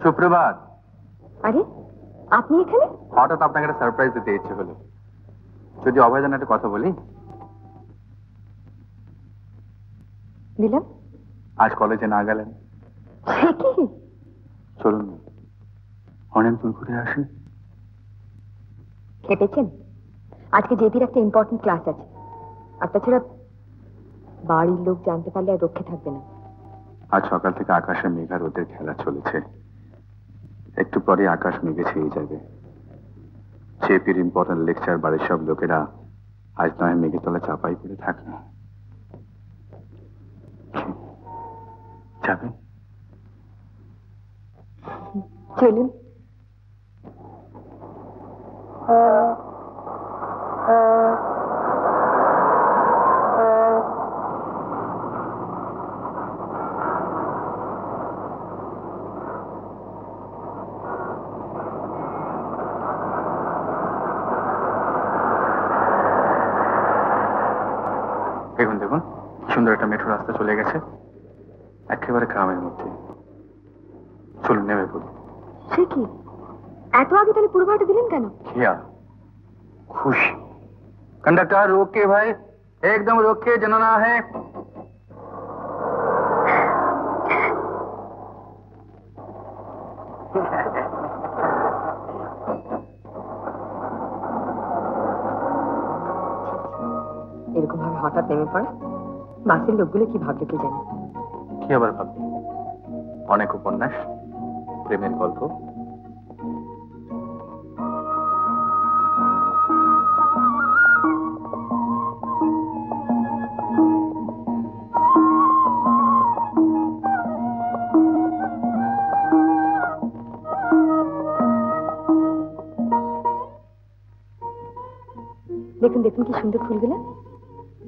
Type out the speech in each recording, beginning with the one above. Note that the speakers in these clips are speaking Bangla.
সুপ্রভাত। আরে আপনি এখানে? হঠাৎ আপনাকে একটা সারপ্রাইজ দিতে ইচ্ছে হলো। যদি অভয়দান একটা কথা বলি। দিলাম। আজ কলেজে না গেলেন? চলুন অনেক দূর ঘুরে আসি। খেপেছেন? আজকে জেপির একটা ইম্পর্টেন্ট ক্লাস আছে, আর তাছাড়া বাড়ির লোক জানতে পারলে আর রক্ষে থাকবে না। আজ সকাল থেকে আকাশে মেঘা রোদের খেলা চলেছে। একটু পরে আকাশ মেঘে ছেয়ে যাবে। জেপির ইম্পর্টেন্ট লেকচার বাড়ির সব লোকেরা আজ নয় মেঘের তলা চাপাই পড়ে থাকে। যাবে? চলুন। দেখুন দেখুন সুন্দর একটা মেট্রো রাস্তা চলে গেছে একেবারে গ্রামের মধ্যে। চলুন নেমে পড়ি। সে কি এত আগে তাহলে পুরো ভাড়াটা দিলেন কেন? क्या खुश। कंडक्टर रोक के भाई, एकदम रोक के जाना है। এরকম ভাবে হঠাৎ নেমে পড়া, বাসের লোকগুলো কি ভাবলো কে জানে। কি আবার ভাববে? অনেক উপন্যাস, প্রেমের গল্প। দেখুন দেখুন কি সুন্দর ফুলগুলো।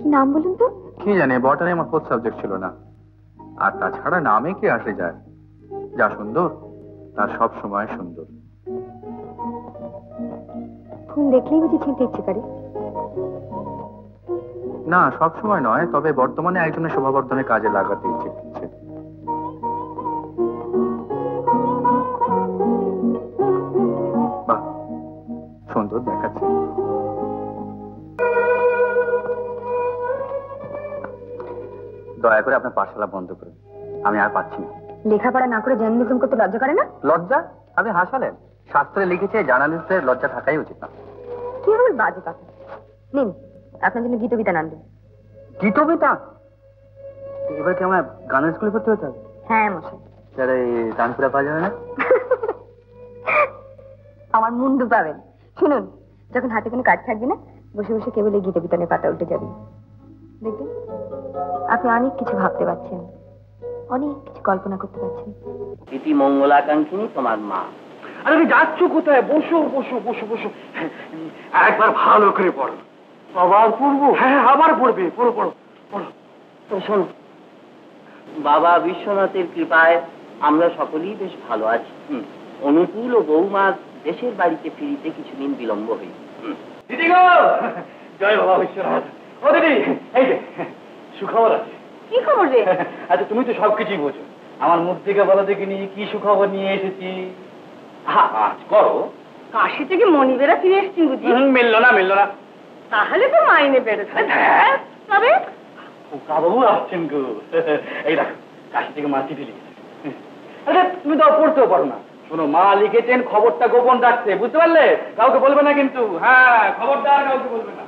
কি নাম বলুন তো? কি জানি, বটানি আমার ফোর্থ সাবজেক্ট ছিল না। আর তাছাড়া নামে কি আসে যায়? যা সুন্দর তার সব সময় সুন্দর। ফুল দেখলেই বুঝি চিনতে ইচ্ছে করে? না, সব সময় নয়, তবে বর্তমানে একজনের শোভাবর্ধনের কাজে লাগাতে ইচ্ছে করছে। বাহ, সুন্দর দেখাচ্ছে। দয়া করে আপনার পাঠশালা বন্ধ করুন, আমি আর পাচ্ছি না। লেখাপড়া না করে জার্নালিজম করতে লজ্জা করে না? লজ্জা? আপনি হাসালেন। শাস্ত্রে লিখেছে জার্নালিস্টদের লজ্জা থাকাই উচিত না। কি হবে বাজে কথা। নিন আপনার জন্য গীতবিতা নাম দিন। গীতবিতা? এবার কি আমার গানের স্কুলে ভর্তি হতে হবে? হ্যাঁ মশাই। স্যার এই তানপুরা পাওয়া যাবে না? আমার মুন্ডু পাবেন। শুনুন, যখন হাতে কোনো কাজ থাকবে না, বসে বসে কেবল এই গীতবিতা নিয়ে পাতা উল্টে যাবেন। দেখবেন আপনি অনেক কিছু ভাবতে পারছেন, অনেক কিছু কল্পনা করতে পারছেন। ইতি মঙ্গলাকাঙ্ক্ষিনী তোমার মা। আরে তুমি যাচ্ছ কোথায়? বসো বসো বসো বসো, একবার ভালো করে পড়ো। আবার পড়বো? হ্যাঁ আবার পড়বে, পড়ো পড়ো পড়ো। শোনো, বাবা বিশ্বনাথের কৃপায় আমরা সকলেই বেশ ভালো আছি। অনুকূল ও বৌমার দেশের বাড়িতে ফিরিতে কিছুদিন বিলম্ব হইল। দিদি গো, জয় বাবা বিশ্বনাথ। ও দিদি, এই যে সুখবর আছে। কি খবর রে? আচ্ছা তুমি তো সবকিছুই বোঝো, আমার মুখ থেকে বলো দেখিনি কি সুখবর নিয়ে এসেছি। আজ করো। কাশি থেকে মনিবেরা ফিরে এসেছেন বুঝি? মিললো না মিললো না। তাহলে তো মাইনে বেড়েছে। তবে বাবু আসছেন গো। এই দেখো কাশি থেকে মা চিঠি লিখেছে। আচ্ছা তুমি তো পড়তেও পারো না। শোনো, মা লিখেছেন খবরটা গোপন রাখতে, বুঝতে পারলে? কাউকে বলবে না কিন্তু। হ্যাঁ খবরদার কাউকে বলবে না।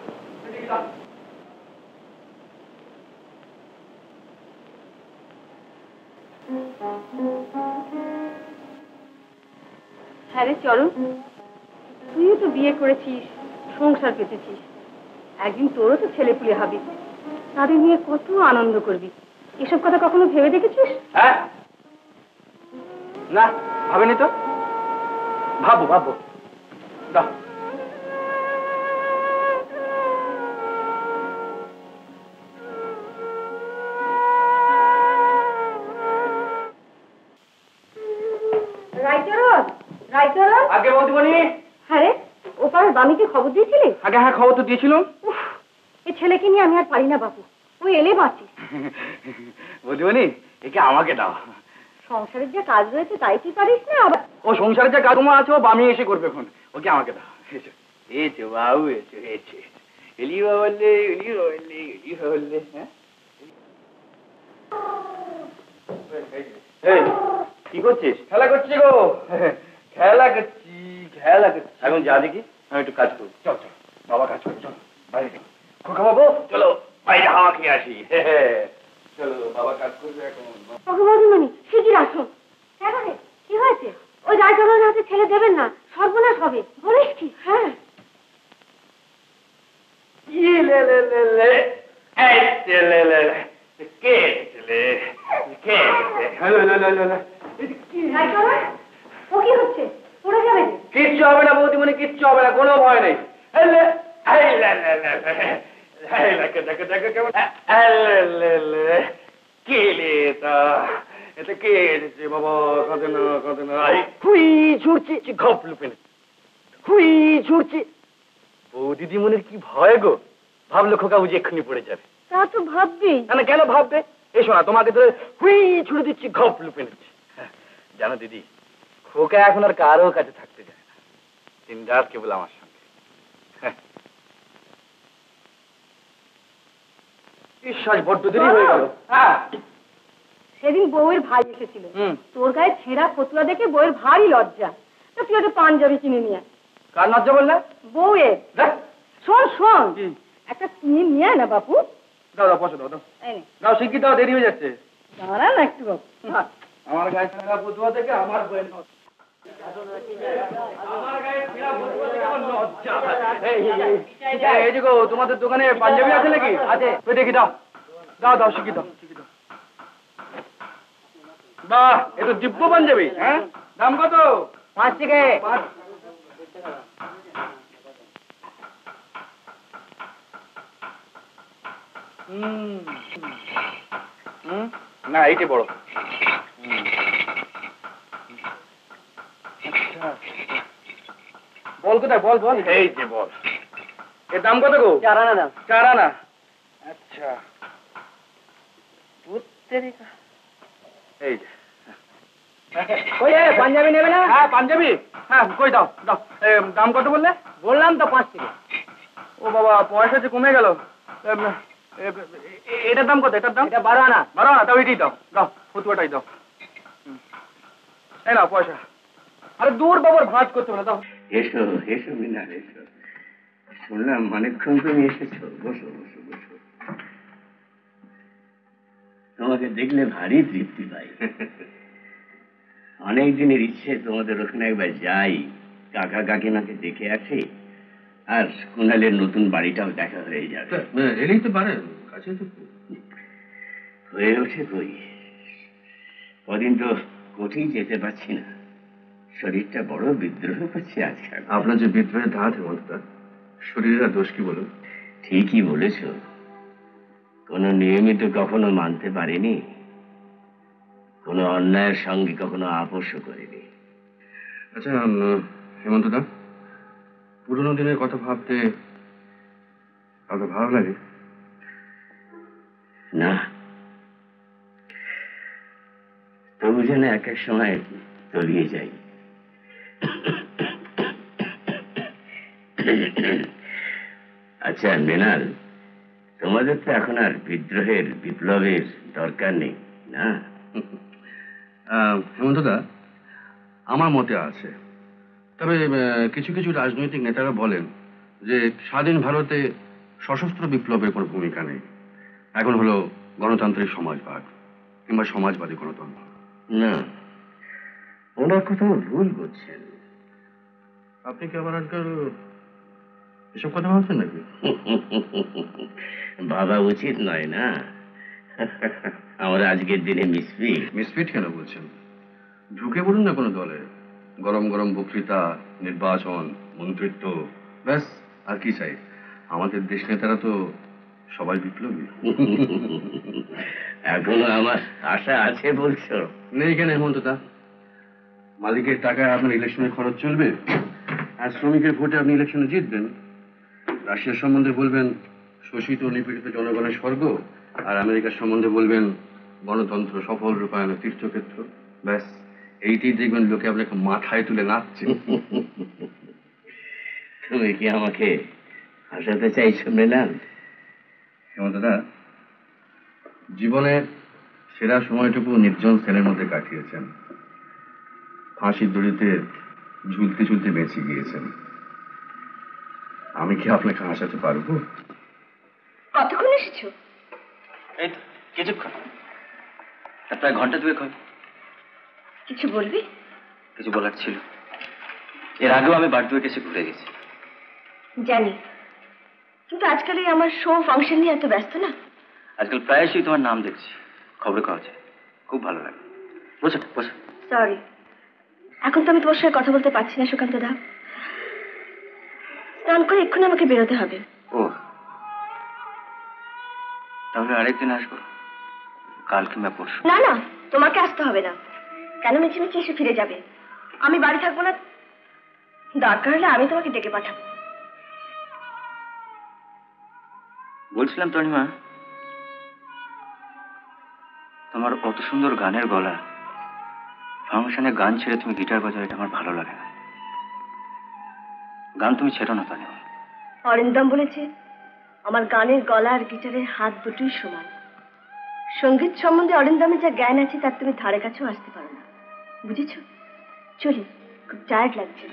হ্যাঁ রে চরণ, তুইও তো বিয়ে করেছিস, সংসার পেতেছিস, একদিন তোরও তো ছেলে পুলে হবে, তাদের নিয়ে কত আনন্দ করবি। এসব কথা কখনো ভেবে দেখেছিস? হ্যাঁ না, ভাবেনি তো। ভাবো ভাবো। দাও। আগে বৌদিমণি। হ্যাঁ রে, ও পাড়ার বামিকে খবর দিয়েছিলি? আগে হ্যাঁ খবর তো দিয়েছিলাম। এ ছেলেকে নিয়ে আমি আর পারি না বাপু, ও এলে বাঁচি। বৌদিমণি, একে আমাকে দাও। সংসারের যে কাজ রয়েছে তাই তুই পারিস না আবার? ও সংসারের যে কাজকর্ম আছে ও বামি এসে করবে এখন, ওকে আমাকে দাও। এসো বাবু, এসো এসো এলি বললে, এলি বললে, এলি বললে। হ্যাঁ এই কি করছিস? খেলা করছি গো, খেলা করছি, খেলা করছি। এখন যা দেখি, আমি একটু কাজ করি। চল চল বাবা, কাজ করি, চলো বাইরে চলো। খোকা বাবু চলো বাইরে হাওয়া খেয়ে আসি। চলো বাবা কাজ করবে এখন। মনি শিগগির আসুন। কেন রে, কি হয়েছে? ওই রায়চরণের হাতে ছেলে দেবেন না, সর্বনাশ হবে। বলিস কি? হ্যাঁ কিচ্ছু হবে না বৌদিমণি, কিচ্ছু হবে না, কোনো ভয় নেই। দিদিমণির কি ভয় গো, ভাবলো খোকা বুঝি এক্ষুনি পড়ে যাবে। তা তো ভাববি। না কেন ভাববে, এসো না তোমাকে তো হুই ছুড়ে দিচ্ছি, ঘপ লুপে নিচ্ছি। জানো দিদি, খোকা এখন আর কারো কাছে থাকতে যায় না, দিন রাত কেবল আমার সঙ্গে। বিশ্বাস বড্ড দেরি হয়ে গেল। হ্যাঁ সেদিন বউয়ের ভাই এসেছিল, তোর গায়ে ছেঁড়া ফতুয়া দেখে বউয়ের ভারী লজ্জা। তা তুই একটা পাঞ্জাবি কিনে নিয়ে আয়। কার লজ্জা বললে? বউয়ের। শোন শোন, একটা কিনে নিয়ে আয় না বাপু। দাও দাও, পয়সা দাও, দাও দাও, শিগগির দাও, দেরি হয়ে যাচ্ছে। দাঁড়া না একটু বাপু। আমার গায়ে ছেঁড়া ফতুয়া দেখে আমার বউয়ের লজ্জা। এই যে গো, তোমাদের দোকানে পাঞ্জাবি আছে নাকি? আছে, তুই দেখি দাও, দাও দাও, শিখি দাও, শিখি দাও। বাহ, এ তো দিব্য পাঞ্জাবি। হ্যাঁ, দাম কত? 5 টাকা। না এইটা বড়। বল কোথায়, বল বল। এই যে বল, এর দাম কত গো? 4 আনা দাম। 4 আনা। আচ্ছা, এই যে ওই পাঞ্জাবি নেবে না? হ্যাঁ পাঞ্জাবি, হ্যাঁ কই দাও দাও। দাম কত বললে? বললাম তো 5 টাকা। ও বাবা, পয়সা যে কমে গেল। এটার দাম কত? এটার দাম? এটা 12 আনা। 12 আনা, তাও এটাই দাও, দাও ফতুয়াটাই দাও। এই নাও পয়সা। আরে দূর বাবার ভাঁজ করতে হবে না, দাও। এসো এসো মিনার, এসো। শুনলাম অনেকক্ষণ তুমি এসেছো, বসো বসো বসো। তোমাকে দেখলে ভারী তৃপ্তি পাই। অনেক দিনের ইচ্ছে তোমাদের ওখানে একবার যাই, কাকা কাকিমাকে দেখে আসি, আর কুণালের নতুন বাড়িটাও দেখা হয়ে যাবে। এলেই তো পারেন, কাছে তো। হয়ে ওঠে কই, কদিন তো কোঠেই যেতে পারছি না, শরীরটা বড় বিদ্রোহ করছে আজকাল। আপনার যে বিদ্রোহের ধাত হেমন্তদা, শরীরের দোষ কি বলুন? ঠিকই বলেছ, কোনো নিয়মিত কখনো মানতে পারেনি, কোনো অন্যায়ের সঙ্গে কখনো আপোষও করেনি। আচ্ছা হেমন্তদা, পুরোনো দিনের কথা ভাবতে আপনার ভালো লাগে? না, তবু যেন এক এক সময় তলিয়ে যাই। আচ্ছা মৃণাল, তোমাদের তো এখন আর বিদ্রোহের বিপ্লবের দরকার নেই না? হেমন্তদা, আমার মতে আছে, তবে কিছু কিছু রাজনৈতিক নেতারা বলেন যে স্বাধীন ভারতে সশস্ত্র বিপ্লবের কোনো ভূমিকা নেই, এখন হলো গণতান্ত্রিক সমাজবাদ কিংবা সমাজবাদী গণতন্ত্র। না, ওনার কোথাও ভুল করছেন। আপনি কি আবার আজকাল এসব কথা ভাবছেন নাকি? ভাবা উচিত নয় না? আমরা আজকের দিনে মিসফিট কেন বলছেন? ঢুকে পড়ুন না কোনো দলে, গরম গরম বক্তৃতা, নির্বাচন, মন্ত্রিত্ব, ব্যাস আর কি চাই? আমাদের দেশ নেতারা তো সবাই বিপ্লবী। এখনো আমার আশা আছে বলছো? নেই কেন হেমন্তদা? মালিকের টাকায় আপনার ইলেকশনের খরচ চলবে, আর শ্রমিকের ভোটে আপনি ইলেকশনে জিতবেন। রাশিয়ার সম্বন্ধে বলবেন শোষিত নিপীড়িত জনগণের স্বর্গ, আর আমেরিকার সম্বন্ধে বলবেন গণতন্ত্র সফল রূপায়ণের তীর্থক্ষেত্র। ব্যাস এইটাই দেখবেন লোকে আপনাকে মাথায় তুলে নাচছে। তুমি কি আমাকে হাসাতে চাইছো মৃণাল? দাদা, জীবনের সেরা সময়টুকু নির্জন সেলের মধ্যে কাটিয়েছেন, ফাঁসির দড়িতে ঝুলতে ঝুলতে বেঁচে গিয়েছেন। আমি কি আপনাকে হাসাতে পারবো? কতক্ষণ এসেছো? এই তো কিছুক্ষণ, প্রায় ঘন্টা দুয়েক হবে। কিছু বলবি? কিছু বলার ছিল। এর আগেও আমি বার দুয়েক এসে ঘুরে গেছি। জানি, কিন্তু আজকাল এই আমার শো ফাংশন নিয়ে এত ব্যস্ত না। আজকাল প্রায়শই তোমার নাম দেখছি খবরে কাগজে, খুব ভালো লাগে। বসো বসো। সরি, এখন তো আমি তোমার সঙ্গে কথা বলতে পারছি না সুকান্ত দা। স্নান করে এক্ষুনি আমাকে বেরোতে হবে। ও, তাহলে আরেকদিন আসবো, কাল কিংবা পরশু। না না, তোমাকে আসতে হবে না। কেন মিছিমিছি এসে ফিরে যাবে? আমি বাড়ি থাকবো না, দরকার হলে আমি তোমাকে ডেকে পাঠাবো। বলছিলাম তনিমা, তোমার অত সুন্দর গানের গলা, ফাংশনে গান ছেড়ে তুমি গিটার বাজাও, এটা আমার ভালো লাগে না। গান তুমি ছেড়ো না তনিমা। অরিন্দম বলেছে আমার গানের গলা আর গিটারের হাত দুটোই সমান। সঙ্গীত সম্বন্ধে অরিন্দমের যা জ্ঞান আছে তার তুমি ধারে কাছেও আসতে পারো না, বুঝেছো? চলি, খুব টায়ার্ড লাগছে।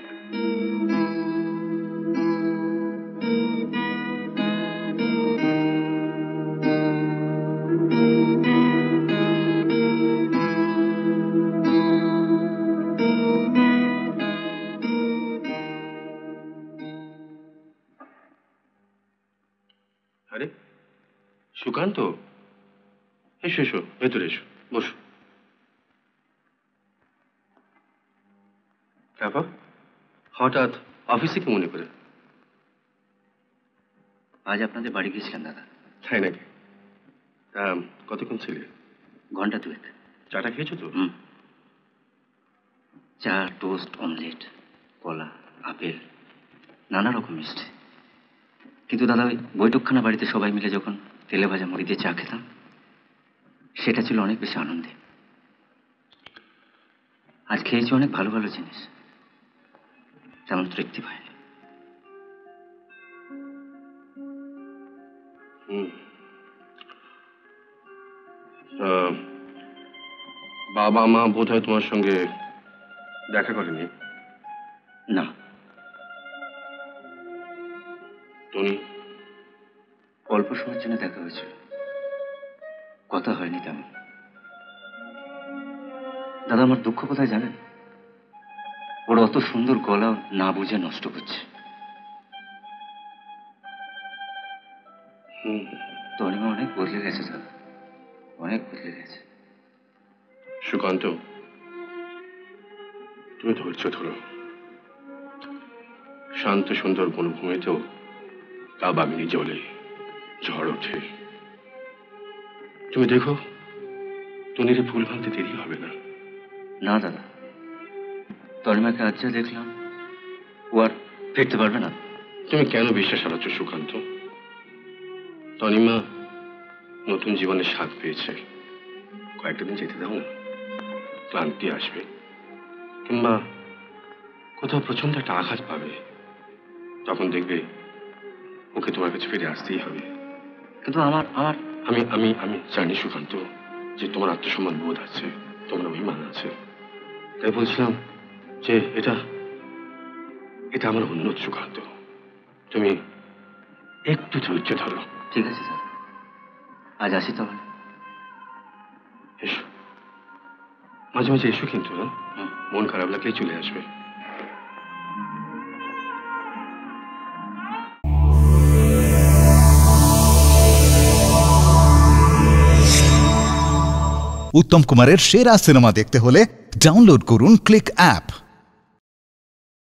আরে সুকান্ত, এসো এসো, ভেতরে এসো, বসো। ব্যাপার, হঠাৎ অফিসে কি মনে করে? আজ আপনাদের বাড়ি গিয়েছিলাম দাদা। তাই নাকি? কতক্ষণ ছিলে? ঘন্টা দুয়েক। চাটা খেয়েছো তো? চা, টোস্ট, অমলেট, কলা, আপেল, নানা রকম মিষ্টি। কিন্তু দাদা, ওই বৈঠকখানা বাড়িতে সবাই মিলে যখন তেলে ভাজা মুড়ি দিয়ে চা খেতাম, সেটা ছিল অনেক বেশি আনন্দে। আজ খেয়েছি অনেক ভালো ভালো জিনিস, তেমন তৃপ্তি পায়নি। বাবা মা বোধহয় তোমার সঙ্গে দেখা করেনি? না। তুমি? অল্প সময়ের জন্য দেখা হয়েছিল, কথা হয়নি তেমন। দাদা, আমার দুঃখ কোথায় জানেন? ওর অত সুন্দর গলা না বুঝে নষ্ট করছে। তনিমা অনেক বদলে গেছে দাদা, অনেক বদলে গেছে। সুকান্ত, তুমি ধৈর্য ধরো। শান্ত সুন্দর বনভূমিতেও কাবাগনি জ্বলে, ঝড় ওঠে। তুমি দেখো, তনিরে ভুল ভাঙতে দেরি হবে না। না দাদা, তনিমাকে আজ যা দেখলাম, ও আর ফিরতে পারবে না। তুমি কেন বিশ্বাস হারাচ্ছ সুকান্ত? তনিমা নতুন জীবনের স্বাদ পেয়েছে, কয়েকটা দিন যেতে দাও না, ক্লান্তি আসবে, কিংবা কোথাও প্রচন্ড একটা আঘাত পাবে, তখন দেখবে ওকে তোমার কাছে ফিরে আসতেই হবে। কিন্তু আমার আমার আমি আমি আমি জানি সুকান্ত যে তোমার আত্মসম্মান বোধ আছে, তোমার অভিমান আছে, তাই বলছিলাম যে এটা এটা আমার অনুরোধ সুকান্ত, তুমি একটু ধৈর্য ধরো। ঠিক আছে স্যার, আজ আসি তাহলে। এসো, মাঝে মাঝে এসো কিন্তু। মন খারাপ লাগলেই চলে আসবে। উত্তম কুমারের সেরা সিনেমা দেখতে হলে ডাউনলোড করুন ক্লিক অ্যাপ।